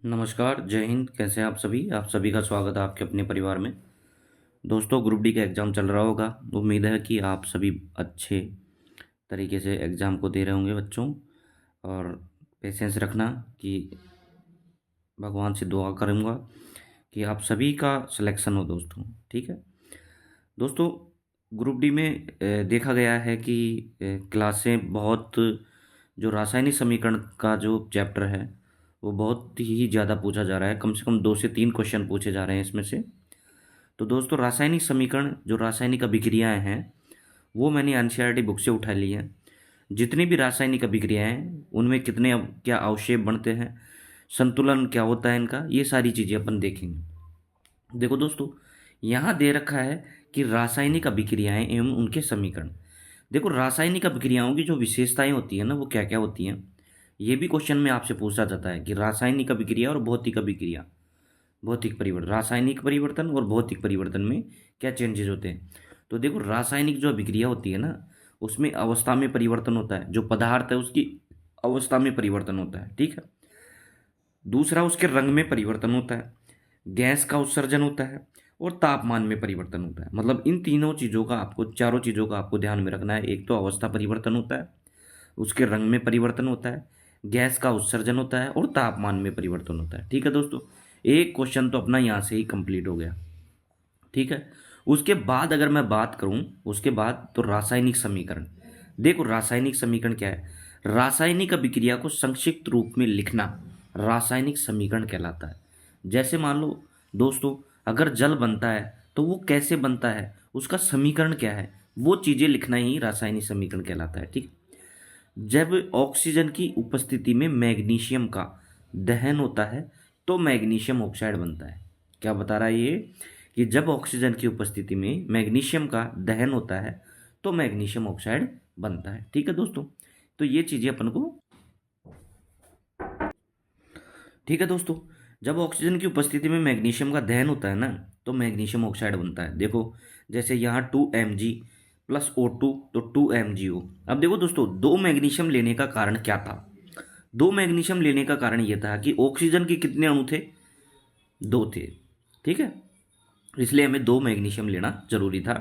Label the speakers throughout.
Speaker 1: नमस्कार, जय हिंद। कैसे हैं आप सभी? आप सभी का स्वागत है आपके अपने परिवार में। दोस्तों, ग्रुप डी का एग्ज़ाम चल रहा होगा। उम्मीद है कि आप सभी अच्छे तरीके से एग्ज़ाम को दे रहे होंगे बच्चों। और पेशेंस रखना कि भगवान से दुआ करूँगा कि आप सभी का सिलेक्शन हो दोस्तों। ठीक है दोस्तों, ग्रुप डी में देखा गया है कि क्लासें बहुत, जो रासायनिक समीकरण का जो चैप्टर है वो बहुत ही ज़्यादा पूछा जा रहा है। कम से कम 2 से 3 क्वेश्चन पूछे जा रहे हैं इसमें से। तो दोस्तों, रासायनिक समीकरण, जो रासायनिक अभिक्रियाएं हैं, वो मैंने एनसीईआरटी बुक से उठा ली है। जितनी भी रासायनिक अभिक्रियाएं हैं उनमें कितने क्या अवशेप बनते हैं, संतुलन क्या होता है इनका, ये सारी चीज़ें अपन देखेंगे। देखो दोस्तों, यहाँ दे रखा है कि रासायनिक अभिक्रियाएं एवं उनके समीकरण। देखो, रासायनिक अभिक्रियाओं की जो विशेषताएं होती है ना, वो क्या क्या होती हैं, ये भी क्वेश्चन में आपसे पूछा जाता है कि रासायनिक अभिक्रिया और भौतिक अभिक्रिया, भौतिक परिवर्तन, रासायनिक परिवर्तन और भौतिक परिवर्तन में क्या चेंजेस होते हैं। तो देखो, रासायनिक जो अभिक्रिया होती है ना, उसमें अवस्था में परिवर्तन होता है। जो पदार्थ है उसकी अवस्था में परिवर्तन होता है। ठीक है। दूसरा, उसके रंग में परिवर्तन होता है, गैस का उत्सर्जन होता है और तापमान में परिवर्तन होता है। मतलब इन तीनों चीज़ों का आपको, चारों चीज़ों का आपको ध्यान में रखना है। एक तो अवस्था परिवर्तन होता है, उसके रंग में परिवर्तन होता है, गैस का उत्सर्जन होता है और तापमान में परिवर्तन होता है। ठीक है दोस्तों, एक क्वेश्चन तो अपना यहाँ से ही कंप्लीट हो गया। ठीक है। उसके बाद अगर मैं बात करूँ, उसके बाद तो रासायनिक समीकरण। देखो, रासायनिक समीकरण क्या है? रासायनिक अभिक्रिया को संक्षिप्त रूप में लिखना रासायनिक समीकरण कहलाता है। जैसे मान लो दोस्तों, अगर जल बनता है तो वो कैसे बनता है, उसका समीकरण क्या है, वो चीज़ें लिखना ही रासायनिक समीकरण कहलाता है। ठीक। जब ऑक्सीजन की उपस्थिति में मैग्नीशियम का दहन होता है तो मैग्नीशियम ऑक्साइड बनता है। क्या बता रहा है ये? कि जब ऑक्सीजन की उपस्थिति में मैग्नीशियम का दहन होता है तो मैग्नीशियम ऑक्साइड बनता है। ठीक है दोस्तों, तो ये चीज़ें अपन को, ठीक है दोस्तों, जब ऑक्सीजन की उपस्थिति में मैग्नीशियम का दहन होता है ना, तो मैग्नीशियम ऑक्साइड बनता है। देखो, जैसे यहाँ 2 Mg प्लस O2, तो 2 MgO। अब देखो दोस्तों, 2 मैग्नीशियम लेने का कारण क्या था? 2 मैग्नीशियम लेने का कारण ये था कि ऑक्सीजन के कितने अणु थे? 2 थे। ठीक है, इसलिए हमें 2 मैग्नीशियम लेना जरूरी था।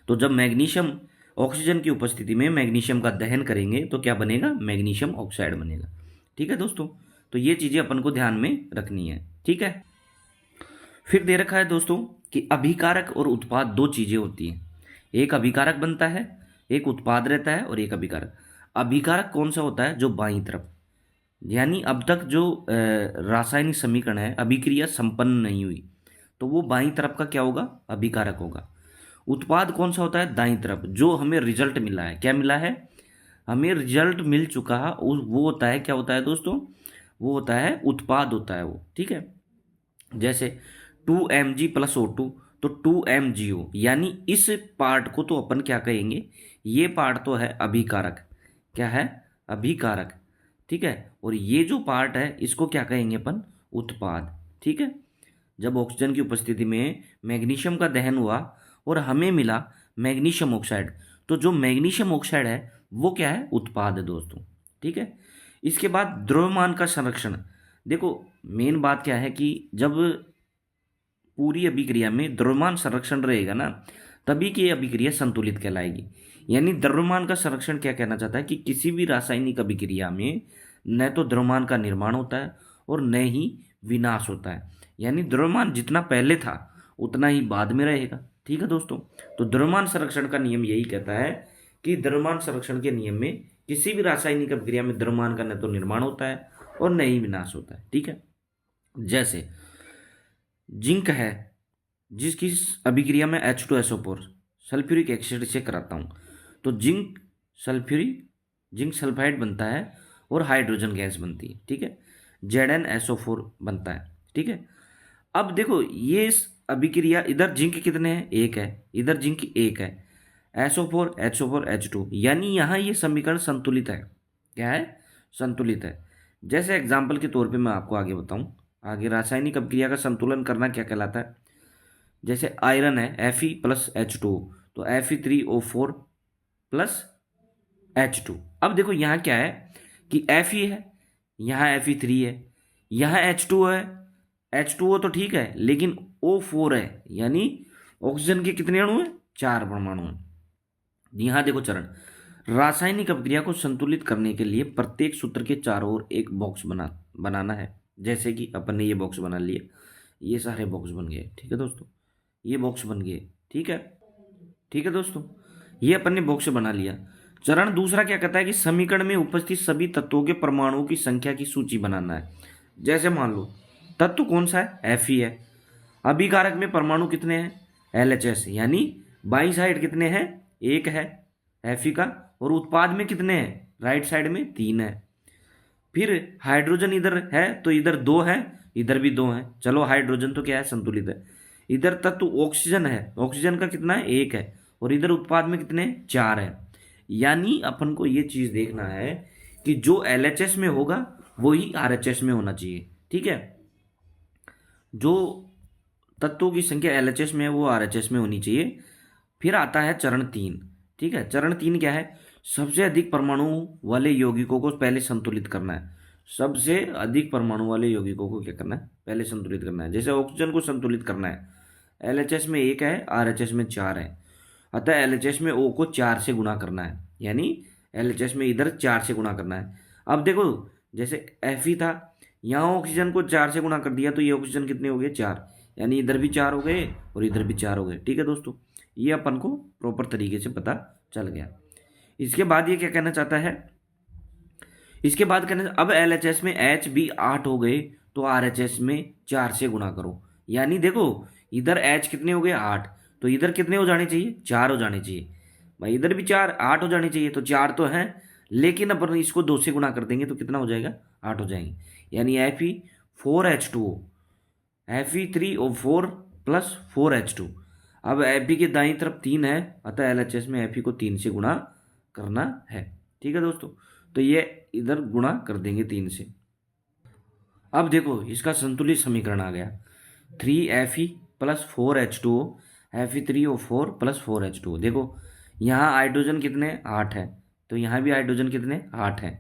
Speaker 1: तो जब मैग्नीशियम ऑक्सीजन की उपस्थिति में मैग्नीशियम का दहन करेंगे तो क्या बनेगा? मैग्नीशियम ऑक्साइड बनेगा। ठीक है दोस्तों, तो ये चीज़ें अपन को ध्यान में रखनी है। ठीक है। फिर दे रखा है दोस्तों कि अभिकारक और उत्पाद दो चीज़ें होती हैं। एक अभिकारक बनता है, एक उत्पाद रहता है, और एक अभिकारक। अभिकारक कौन सा होता है? जो बाईं तरफ, यानी अब तक जो रासायनिक समीकरण है, अभिक्रिया संपन्न नहीं हुई, तो वो बाईं तरफ का क्या होगा? अभिकारक होगा। उत्पाद कौन सा होता है? दाईं तरफ, जो हमें रिजल्ट मिला है। क्या मिला है? हमें रिजल्ट मिल चुका है, वो होता है, क्या होता है दोस्तों? वो होता है उत्पाद, होता है वो। ठीक है। जैसे 2 Mg+O2, तो 2 MgO, यानी इस पार्ट को तो अपन क्या कहेंगे? ये पार्ट तो है अभिकारक। क्या है? अभिकारक। ठीक है। और ये जो पार्ट है इसको क्या कहेंगे अपन? उत्पाद। ठीक है। जब ऑक्सीजन की उपस्थिति में मैग्नीशियम का दहन हुआ और हमें मिला मैग्नीशियम ऑक्साइड, तो जो मैग्नीशियम ऑक्साइड है वो क्या है? उत्पाद है दोस्तों। ठीक है। इसके बाद द्रव्यमान का संरक्षण। देखो, मेन बात क्या है कि जब पूरी अभिक्रिया में द्रव्यमान संरक्षण रहेगा ना, तभी की अभिक्रिया संतुलित कहलाएगी। यानी द्रव्यमान का संरक्षण क्या कहना चाहता है कि किसी भी रासायनिक अभिक्रिया में न तो द्रव्यमान का निर्माण होता है और न ही विनाश होता है। यानी द्रव्यमान जितना पहले था उतना ही बाद में रहेगा। ठीक है दोस्तों, तो द्रव्यमान संरक्षण का नियम यही कहता है कि द्रव्यमान संरक्षण के नियम में किसी भी रासायनिक अभिक्रिया में द्रव्यमान का न तो निर्माण होता है और न ही विनाश होता है। ठीक है। जैसे जिंक है, जिसकी अभिक्रिया में H2SO4 सल्फ्यूरिक एसिड से कराता हूँ, तो जिंक सल्फाइड बनता है और हाइड्रोजन गैस बनती है। ठीक है। ZnSO4 बनता है। ठीक है। अब देखो, ये अभिक्रिया, इधर जिंक कितने हैं? एक है, इधर जिंक एक है, SO4 HO4 H2, यानी यहाँ ये समीकरण संतुलित है। क्या है? संतुलित है। जैसे एग्जाम्पल के तौर पे मैं आपको आगे बताऊं, आगे रासायनिक अभिक्रिया का संतुलन करना क्या कहलाता है। जैसे आयरन है Fe+H2, तो Fe3O4 प्लस H2। अब देखो यहाँ क्या है कि Fe है, यहाँ Fe3 है, यहाँ H2 है, H2O तो ठीक है, लेकिन O4 है, यानी ऑक्सीजन के कितने अणु हैं? 4 परमाणु हैं। यहाँ देखो चरण, रासायनिक अभिक्रिया को संतुलित करने के लिए प्रत्येक सूत्र के चारों ओर एक बॉक्स बनाना है। जैसे कि अपन ने ये बॉक्स बना लिया, ये सारे बॉक्स बन गए, ठीक है दोस्तों, ये बॉक्स बन गए, ठीक है, ठीक है दोस्तों, ये अपन ने बॉक्स बना लिया। चरण दूसरा क्या कहता है कि समीकरण में उपस्थित सभी तत्वों के परमाणुओं की संख्या की सूची बनाना है। जैसे मान लो तत्व कौन सा है? Fe है। अभिकारक में परमाणु कितने हैं? LHS, यानी बाई साइड कितने हैं? 1 है Fe का, और उत्पाद में कितने हैं? राइट साइड में 3 है। फिर हाइड्रोजन इधर है तो इधर 2 है, इधर भी 2 है। चलो हाइड्रोजन तो क्या है? संतुलित है। इधर तत्व ऑक्सीजन है, ऑक्सीजन का कितना है? 1 है, और इधर उत्पाद में कितने? 4 है। यानी अपन को ये चीज देखना है कि जो LHS में होगा वही RHS में होना चाहिए, ठीक है। जो तत्वों की संख्या LHS में है वो RHS में होनी चाहिए। फिर आता है चरण 3, ठीक है। चरण 3 क्या है? सबसे अधिक परमाणु वाले यौगिकों को पहले संतुलित करना है। सबसे अधिक परमाणु वाले यौगिकों को क्या करना है? पहले संतुलित करना है। जैसे ऑक्सीजन को संतुलित करना है, LHS में 1 है, RHS में 4 है, अतः LHS में O को 4 से गुणा करना है, यानी LHS में इधर 4 से गुणा करना है। अब देखो जैसे Fe था, यहाँ ऑक्सीजन को 4 से गुणा कर दिया तो ये ऑक्सीजन कितने हो गए? 4, यानी इधर भी 4 हो गए और इधर भी 4 हो गए, ठीक है दोस्तों। ये अपन को प्रॉपर तरीके से पता चल गया। इसके बाद ये क्या कहना चाहता है? इसके बाद कहना, अब LHS में H भी 8 हो गए तो RHS में 4 से गुणा करो। यानी देखो इधर H कितने हो गए? 8, तो इधर कितने हो जाने चाहिए? 4 हो जाने चाहिए। भाई इधर भी 4, 8 हो जाने चाहिए, तो 4 तो हैं, लेकिन अपन इसको 2 से गुणा कर देंगे तो कितना हो जाएगा? 8 हो जाएंगे। यानी Fe4H2O, Fe3O4 प्लस 4H2। अब Fe के दाईं तरफ 3 है, अतः LHS में Fe को 3 से गुणा करना है, ठीक है दोस्तों। तो ये इधर गुणा कर देंगे 3 से। अब देखो इसका संतुलित समीकरण आ गया, 3Fe plus 4H2O, Fe3O4 plus 4H2O। देखो यहाँ हाइड्रोजन कितने? 8 है, तो यहाँ भी हाइड्रोजन कितने? 8 है,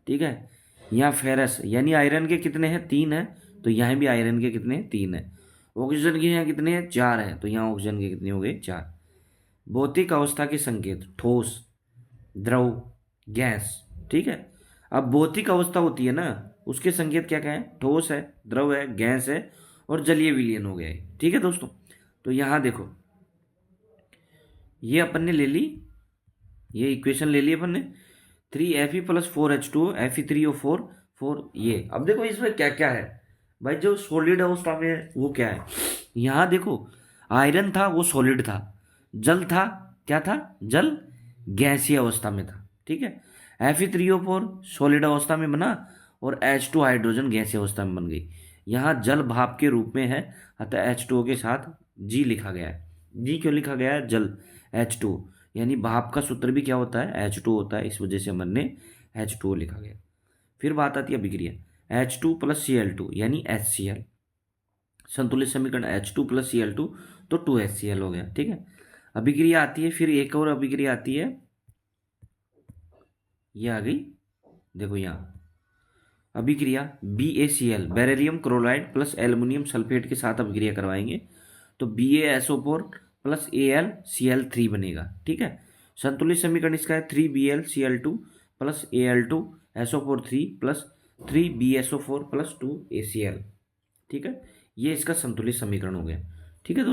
Speaker 1: ठीक है। यहाँ फेरस यानी आयरन के कितने हैं? 3 है, तो यहाँ भी आयरन के कितने? 3 है। ऑक्सीजन के यहाँ कितने हैं? 4 है, तो यहाँ ऑक्सीजन के कितने हो गए? 4। भौतिक अवस्था के संकेत, ठोस, द्रव, गैस, ठीक है। अब भौतिक अवस्था होती है ना, उसके संकेत क्या क्या है? ठोस है, द्रव है, गैस है, और जलीय विलयन हो गया है, ठीक है दोस्तों। तो यहां देखो ये अपन ने ले ली, ये इक्वेशन ले ली अपन ने, 3Fe प्लस 4H2O, Fe3O4 4। ये अब देखो इसमें क्या क्या है भाई, जो सॉलिड अवस्था में है वो क्या है? यहां देखो आयरन था वो सॉलिड था, जल था, क्या था? जल गैसीय अवस्था में था, ठीक है। Fe3O4 सॉलिड अवस्था में बना, और H2 हाइड्रोजन गैसीय अवस्था में बन गई। यहाँ जल भाप के रूप में है, अतः H2O के साथ G लिखा गया है। G क्यों लिखा गया है? जल H2, यानी भाप का सूत्र भी क्या होता है? H2 होता है, इस वजह से हमने H2O लिखा गया। फिर बात आती है अभिक्रिया, H2 प्लस Cl2 यानी HCl। संतुलित समीकरण H2 प्लस Cl2 तो 2HCl हो गया, ठीक है। अभिक्रिया आती है, फिर एक और अभिक्रिया आती है, ये आ गई, देखो यहाँ अभिक्रिया BaCl, beryllium chloride plus aluminium sulphate के साथ अभिक्रिया करवाएंगे तो BaSO4 प्लस AlCl3 बनेगा, ठीक है। संतुलित समीकरण इसका है 3BlCl2 plus Al2SO4 3 plus 3BSO4 plus 2ACl, ठीक है। ये इसका संतुलित समीकरण हो गया, ठीक है। तो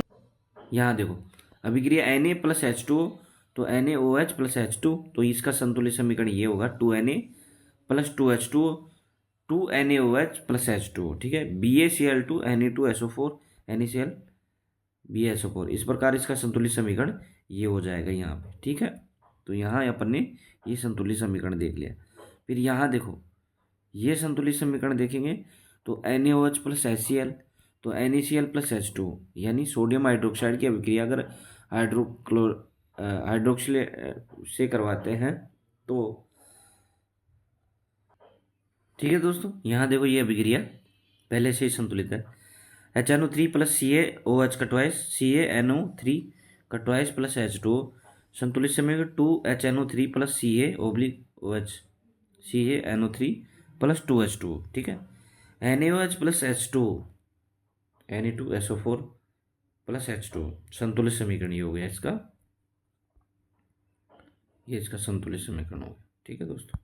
Speaker 1: यहाँ देखो अभिक्रिया Na प्लस H2O, तो NaOH प्लस H2, तो इसका संतुलित समीकरण ये होगा 2Na plus 2H2O, 2NaOH plus H2O, ठीक है। BaCl2 Na2SO4 NaCl BaSO4, इस प्रकार इसका संतुलित समीकरण ये हो जाएगा यहाँ पे, ठीक है। तो यहाँ अपन ने ये संतुलित समीकरण देख लिया। फिर यहाँ देखो ये संतुलित समीकरण देखेंगे तो NaOH प्लस HCl, तो NaCl प्लस H2O, यानी सोडियम हाइड्रोक्साइड की अभिक्रिया अगर हाइड्रोक्सिल से करवाते हैं तो, ठीक है दोस्तों। यहाँ देखो ये अभिक्रिया पहले से ही संतुलित है, HNO3 प्लस CaOH का ट्वाइस, CaNO3 का ट्वाइस प्लस H2O, संतुलित समीकरण 2HNO3 plus CaOH, CaNO3 plus 2H2O, ठीक है। NaOH plus H2, Na2SO4 plus H2, संतुलित समीकरण ये हो गया इसका, ये इसका संतुलित समीकरण हो गया। ठीक है दोस्तों।